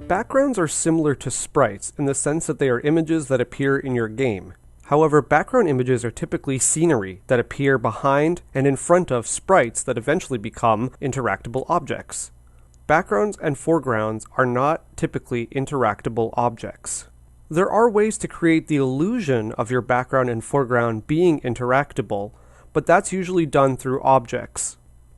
Backgrounds are similar to sprites in the sense that they are images that appear in your game. However, background images are typically scenery that appear behind and in front of sprites that eventually become interactable objects. Backgrounds and foregrounds are not typically interactable objects. There are ways to create the illusion of your background and foreground being interactable, but that's usually done through objects.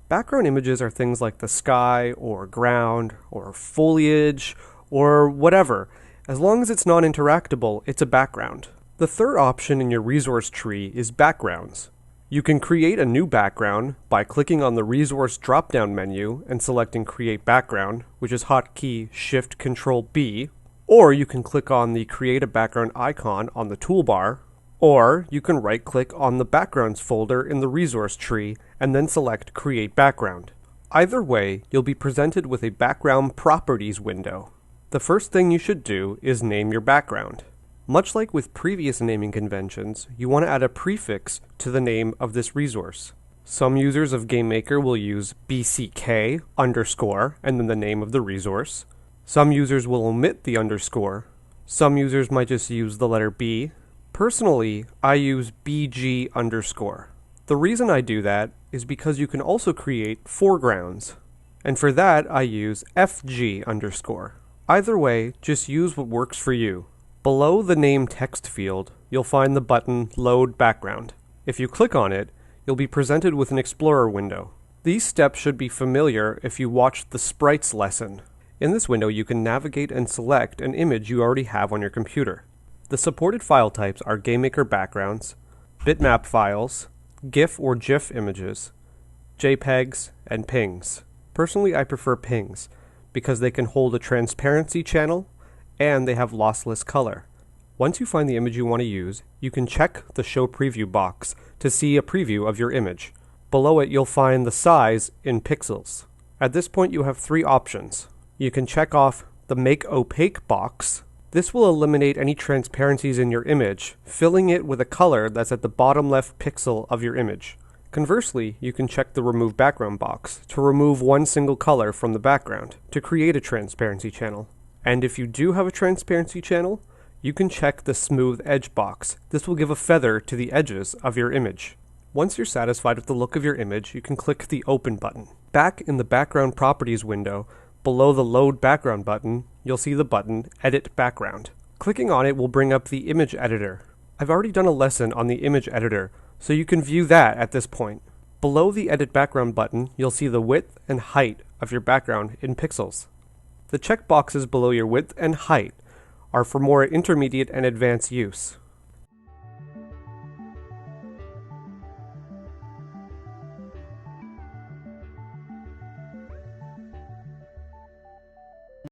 Background images are things like the sky, or ground, or foliage, or whatever. As long as it's not interactable, it's a background. The third option in your resource tree is backgrounds. You can create a new background by clicking on the resource drop-down menu and selecting Create Background, which is hotkey Shift-Control-B, or you can click on the Create a Background icon on the toolbar, or you can right-click on the Backgrounds folder in the resource tree and then select Create Background. Either way, you'll be presented with a Background Properties window. The first thing you should do is name your background. Much like with previous naming conventions, you want to add a prefix to the name of this resource. Some users of GameMaker will use bck underscore and then the name of the resource. Some users will omit the underscore. Some users might just use the letter B. Personally, I use bg underscore. The reason I do that is because you can also create foregrounds. And for that, I use fg underscore. Either way, just use what works for you. Below the name text field, you'll find the button Load Background. If you click on it, you'll be presented with an Explorer window. These steps should be familiar if you watched the Sprites lesson. In this window, you can navigate and select an image you already have on your computer. The supported file types are GameMaker backgrounds, bitmap files, GIF or GIF images, JPEGs, and PNGs. Personally, I prefer PNGs because they can hold a transparency channel and they have lossless color. Once you find the image you want to use, you can check the Show Preview box to see a preview of your image. Below it, you'll find the size in pixels. At this point, you have three options. You can check off the Make Opaque box. This will eliminate any transparencies in your image, filling it with a color that's at the bottom left pixel of your image. Conversely, you can check the Remove Background box to remove one single color from the background to create a transparency channel. And if you do have a transparency channel, you can check the Smooth Edge box. This will give a feather to the edges of your image. Once you're satisfied with the look of your image, you can click the Open button. Back in the Background Properties window, below the Load Background button, you'll see the button Edit Background. Clicking on it will bring up the image editor. I've already done a lesson on the image editor, so you can view that at this point. Below the Edit Background button, you'll see the width and height of your background in pixels. The checkboxes below your width and height are for more intermediate and advanced use.